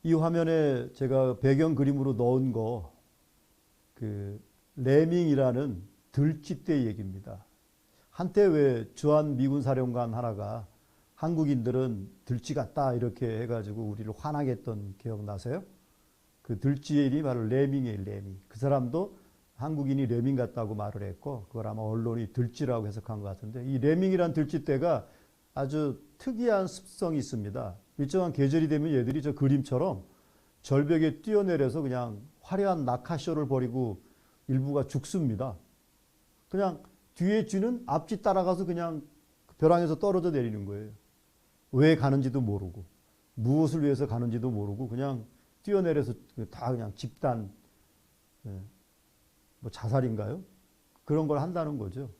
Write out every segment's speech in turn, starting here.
이 화면에 제가 배경 그림으로 넣은 거, 그 레밍이라는 들쥐떼 얘기입니다. 한때 왜 주한 미군 사령관 하나가 한국인들은 들쥐 같다 이렇게 해가지고 우리를 화나게 했던 기억 나세요? 그 들쥐의 이름이 바로 레밍이에요, 레밍. 그 사람도 한국인이 레밍 같다고 말을 했고, 그걸 아마 언론이 들쥐라고 해석한 것 같은데, 이 레밍이란 들쥐떼가 아주 특이한 습성이 있습니다. 일정한 계절이 되면 얘들이 저 그림처럼 절벽에 뛰어내려서 그냥 화려한 낙하쇼를 벌이고 일부가 죽습니다. 그냥 뒤에 쥐는 앞쥐 따라가서 그냥 벼랑에서 떨어져 내리는 거예요. 왜 가는지도 모르고, 무엇을 위해서 가는지도 모르고 그냥 뛰어내려서 다 그냥 집단, 뭐 자살인가요? 그런 걸 한다는 거죠.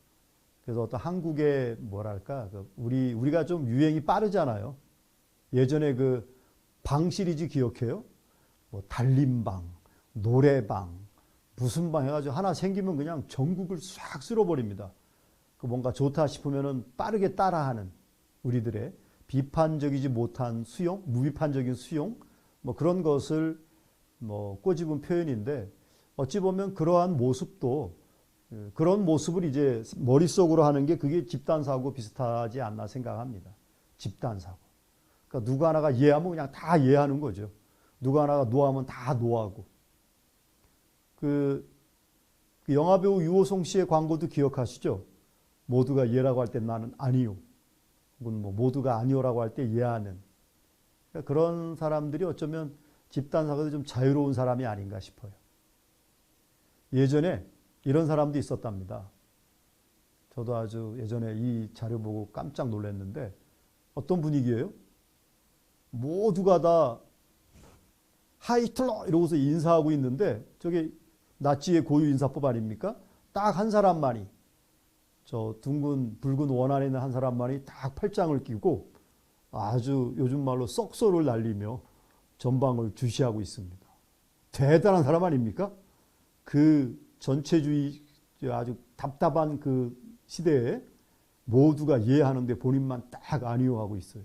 그래서 어떤 한국의 뭐랄까, 우리가 좀 유행이 빠르잖아요. 예전에 그 방 시리즈 기억해요? 뭐 달림방, 노래방, 무슨 방 해가지고 하나 생기면 그냥 전국을 싹 쓸어버립니다. 그 뭔가 좋다 싶으면은 빠르게 따라하는 우리들의 비판적이지 못한 수용, 무비판적인 수용, 뭐 그런 것을 뭐 꼬집은 표현인데, 어찌 보면 그러한 모습도, 그런 모습을 이제 머릿속으로 하는 게 그게 집단사고 비슷하지 않나 생각합니다. 집단사고. 그러니까 누구 하나가 이해하면 그냥 다 이해하는 거죠. 누구 하나가 노하면 다 노하고. 그 영화배우 유호송 씨의 광고도 기억하시죠? 모두가 예라고 할 때 나는 아니요. 혹은 뭐 모두가 아니요라고 할 때 예하는. 그러니까 그런 사람들이 어쩌면 집단사고도 좀 자유로운 사람이 아닌가 싶어요. 예전에 이런 사람도 있었답니다. 저도 아주 예전에 이 자료 보고 깜짝 놀랐는데, 어떤 분위기예요? 모두가 다 하이 히틀러 이러고서 인사하고 있는데, 저게 나치의 고유 인사법 아닙니까? 딱 한 사람만이, 저 둥근 붉은 원 안에 있는 한 사람만이 딱 팔짱을 끼고 아주 요즘 말로 썩소를 날리며 전방을 주시하고 있습니다. 대단한 사람 아닙니까? 그 전체주의 아주 답답한 그 시대에 모두가 이해하는데 본인만 딱 아니요 하고 있어요.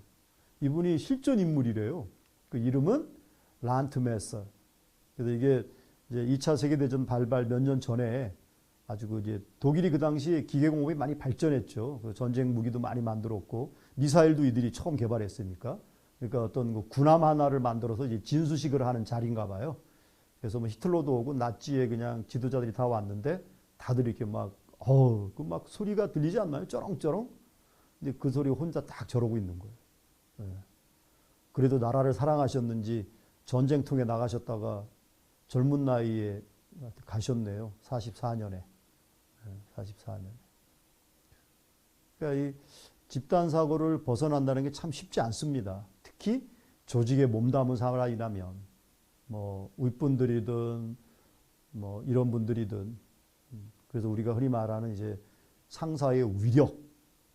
이분이 실존 인물이래요. 그 이름은 란트 메서. 그래서 이게 이제 2차 세계대전 발발 몇 년 전에 아주 그 이제 독일이 그 당시에 기계공업이 많이 발전했죠. 그 전쟁 무기도 많이 만들었고 미사일도 이들이 처음 개발했으니까. 그러니까 어떤 그 군함 하나를 만들어서 이제 진수식을 하는 자리인가 봐요. 그래서 뭐 히틀러도 오고 나치의 그냥 지도자들이 다 왔는데 다들 이렇게 막 그 막 소리가 들리지 않나요? 쩌렁쩌렁. 근데 그 소리 혼자 딱 저러고 있는 거예요. 네. 그래도 나라를 사랑하셨는지 전쟁통에 나가셨다가 젊은 나이에 가셨네요. 44년에. 44년. 그러니까 이 집단 사고를 벗어난다는 게 참 쉽지 않습니다. 특히 조직에 몸담은 사람이라면, 뭐 윗분들이든 뭐 이런 분들이든. 그래서 우리가 흔히 말하는 이제 상사의 위력,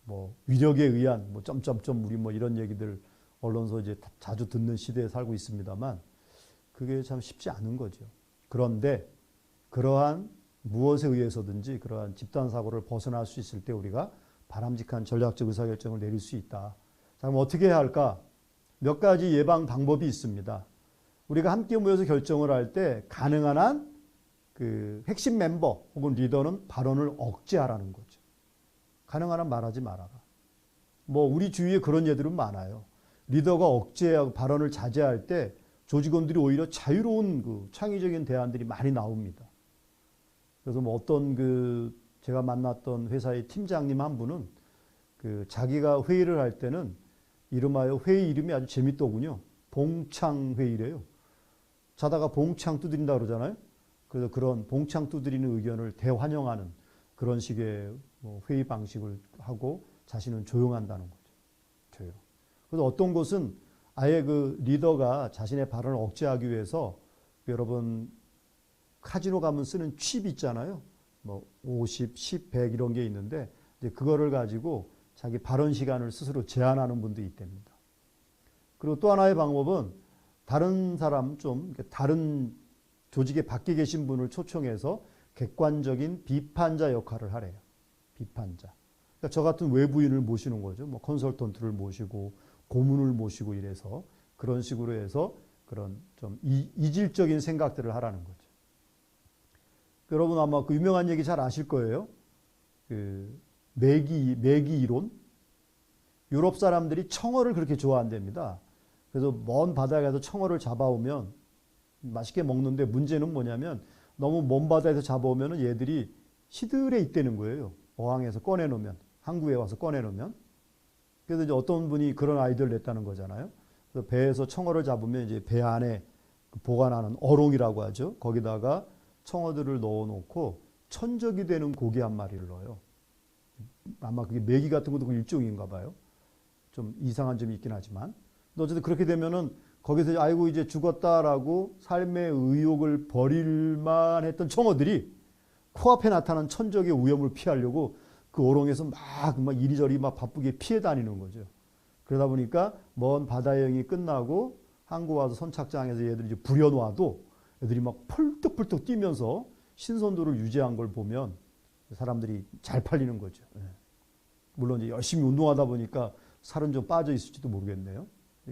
뭐 위력에 의한 뭐 점점점 우리 뭐 이런 얘기들 언론서 이제 자주 듣는 시대에 살고 있습니다만, 그게 참 쉽지 않은 거죠. 그런데 그러한 무엇에 의해서든지 그러한 집단 사고를 벗어날 수 있을 때 우리가 바람직한 전략적 의사결정을 내릴 수 있다. 자, 그럼 어떻게 해야 할까? 몇 가지 예방 방법이 있습니다. 우리가 함께 모여서 결정을 할 때 가능한 한 그 핵심 멤버 혹은 리더는 발언을 억제하라는 거죠. 가능한 한 말하지 말아라. 뭐 우리 주위에 그런 예들은 많아요. 리더가 억제하고 발언을 자제할 때 조직원들이 오히려 자유로운 그 창의적인 대안들이 많이 나옵니다. 그래서 뭐 어떤 그 제가 만났던 회사의 팀장님 한 분은 그 자기가 회의를 할 때는 이름하여 회의 이름이 아주 재밌더군요. 봉창 회의래요. 자다가 봉창 두드린다 그러잖아요. 그래서 그런 봉창 두드리는 의견을 대환영하는 그런 식의 뭐 회의 방식을 하고 자신은 조용한다는 거죠. 조용. 그래서 어떤 곳은 아예 그 리더가 자신의 발언을 억제하기 위해서 여러분 카지노 가면 쓰는 칩 있잖아요. 뭐 50, 10, 100 이런 게 있는데 이제 그거를 가지고 자기 발언 시간을 스스로 제한하는 분도 있답니다. 그리고 또 하나의 방법은 다른 사람 좀 다른 조직에 밖에 계신 분을 초청해서 객관적인 비판자 역할을 하래요. 비판자. 그러니까 저 같은 외부인을 모시는 거죠. 뭐 컨설턴트를 모시고 고문을 모시고 이래서 그런 식으로 해서 그런 좀 이질적인 생각들을 하라는 거죠. 여러분 아마 그 유명한 얘기 잘 아실 거예요. 그 매기 이론. 유럽 사람들이 청어를 그렇게 좋아한답니다. 그래서 먼 바다에 가서 청어를 잡아오면 맛있게 먹는데 문제는 뭐냐면 너무 먼 바다에서 잡아오면 얘들이 시들에 있다는 거예요. 어항에서 꺼내놓으면, 항구에 와서 꺼내놓으면. 그래서 이제 어떤 분이 그런 아이디어를 냈다는 거잖아요. 그래서 배에서 청어를 잡으면 이제 배 안에 보관하는 어롱이라고 하죠. 거기다가 청어들을 넣어놓고 천적이 되는 고기 한 마리를 넣어요. 아마 그게 메기 같은 것도 그 일종인가 봐요. 좀 이상한 점이 있긴 하지만. 근데 어쨌든 그렇게 되면은 거기서 아이고 이제 죽었다라고 삶의 의욕을 버릴만 했던 청어들이 코앞에 나타난 천적의 위험을 피하려고 그 어롱에서 막 이리저리 막 바쁘게 피해 다니는 거죠. 그러다 보니까 먼 바다 여행이 끝나고 항구 와서 선착장에서 얘들이 이제 부려놔도 애들이 막 펄떡펄떡 뛰면서 신선도를 유지한 걸 보면 사람들이 잘 팔리는 거죠. 물론 이제 열심히 운동하다 보니까 살은 좀 빠져 있을지도 모르겠네요.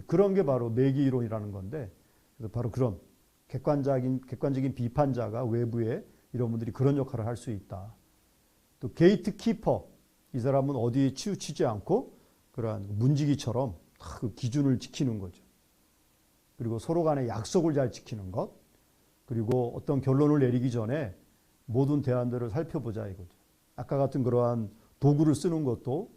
그런 게 바로 매기 이론이라는 건데, 그래서 바로 그런 객관적인 비판자가 외부에 이런 분들이 그런 역할을 할 수 있다. 또 게이트 키퍼, 이 사람은 어디에 치우치지 않고 그러한 문지기처럼 그 기준을 지키는 거죠. 그리고 서로 간의 약속을 잘 지키는 것, 그리고 어떤 결론을 내리기 전에 모든 대안들을 살펴보자 이거죠. 아까 같은 그러한 도구를 쓰는 것도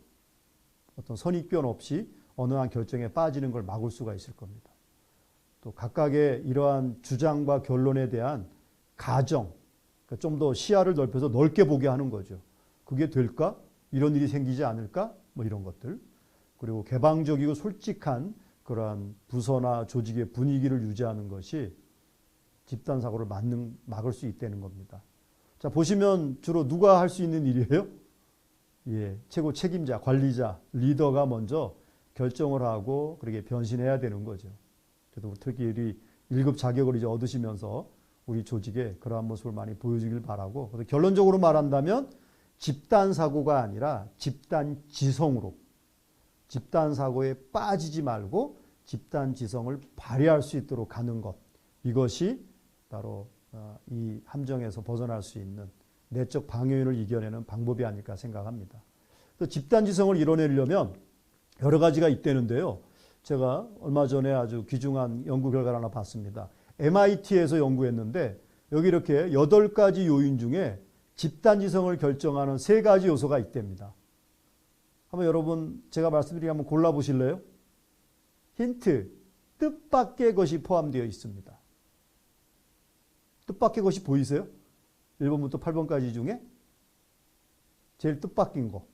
어떤 선입견 없이 어느 한 결정에 빠지는 걸 막을 수가 있을 겁니다. 또 각각의 이러한 주장과 결론에 대한 가정, 그러니까 좀 더 시야를 넓혀서 넓게 보게 하는 거죠. 그게 될까? 이런 일이 생기지 않을까? 뭐 이런 것들. 그리고 개방적이고 솔직한 그러한 부서나 조직의 분위기를 유지하는 것이 집단 사고를 막을 수 있다는 겁니다. 자, 보시면 주로 누가 할 수 있는 일이에요? 예, 최고 책임자, 관리자, 리더가 먼저 결정을 하고 그렇게 변신해야 되는 거죠. 그래서 특히 1급 자격을 이제 얻으시면서 우리 조직에 그러한 모습을 많이 보여주길 바라고, 그래서 결론적으로 말한다면 집단 사고가 아니라 집단 지성으로, 집단 사고에 빠지지 말고 집단 지성을 발휘할 수 있도록 하는 것, 이것이 바로 이 함정에서 벗어날 수 있는 내적 방해인을 이겨내는 방법이 아닐까 생각합니다. 또 집단 지성을 이뤄내려면 여러 가지가 있다는데요. 제가 얼마 전에 아주 귀중한 연구 결과를 하나 봤습니다. MIT에서 연구했는데 여기 이렇게 8가지 요인 중에 집단 지성을 결정하는 3가지 요소가 있답니다. 한번 여러분 제가 말씀드리게 한번 골라보실래요? 힌트, 뜻밖의 것이 포함되어 있습니다. 뜻밖의 것이 보이세요? 1번부터 8번까지 중에 제일 뜻밖인 거.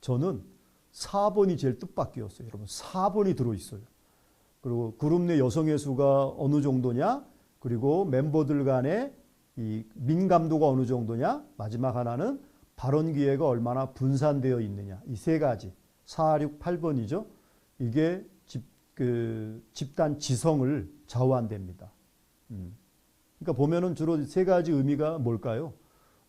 저는 4번이 제일 뜻밖이었어요. 여러분 4번이 들어있어요. 그리고 그룹 내 여성의 수가 어느 정도냐, 그리고 멤버들 간의 이 민감도가 어느 정도냐, 마지막 하나는 발언 기회가 얼마나 분산되어 있느냐. 이 3가지 4, 6, 8번이죠. 이게 집단 지성을 좌우한답니다. 그러니까 보면은 주로 3가지 의미가 뭘까요?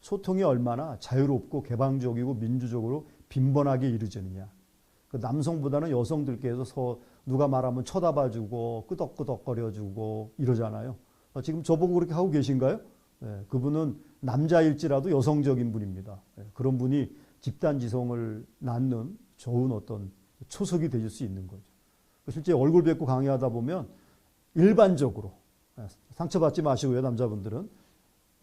소통이 얼마나 자유롭고 개방적이고 민주적으로 빈번하게 이루어지느냐. 그 남성보다는 여성들께서 누가 말하면 쳐다봐주고 끄덕끄덕거려주고 이러잖아요. 지금 저보고 그렇게 하고 계신가요? 네, 그분은 남자일지라도 여성적인 분입니다. 네, 그런 분이 집단 지성을 낳는 좋은 어떤 초석이 되실 수 있는 거죠. 실제 얼굴 뵙고 강의하다 보면 일반적으로 상처받지 마시고요, 남자분들은.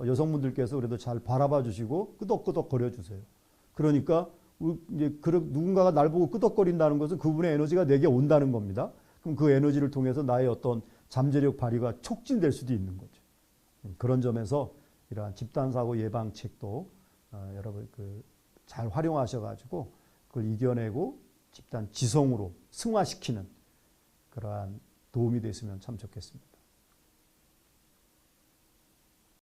여성분들께서 그래도 잘 바라봐 주시고 끄덕끄덕 거려주세요. 그러니까 이제 누군가가 날 보고 끄덕거린다는 것은 그분의 에너지가 내게 온다는 겁니다. 그럼 그 에너지를 통해서 나의 어떤 잠재력 발휘가 촉진될 수도 있는 거죠. 그런 점에서 이러한 집단사고 예방책도 여러분 잘 활용하셔가지고 그걸 이겨내고 집단 지성으로 승화시키는 그러한 도움이 됐으면 참 좋겠습니다.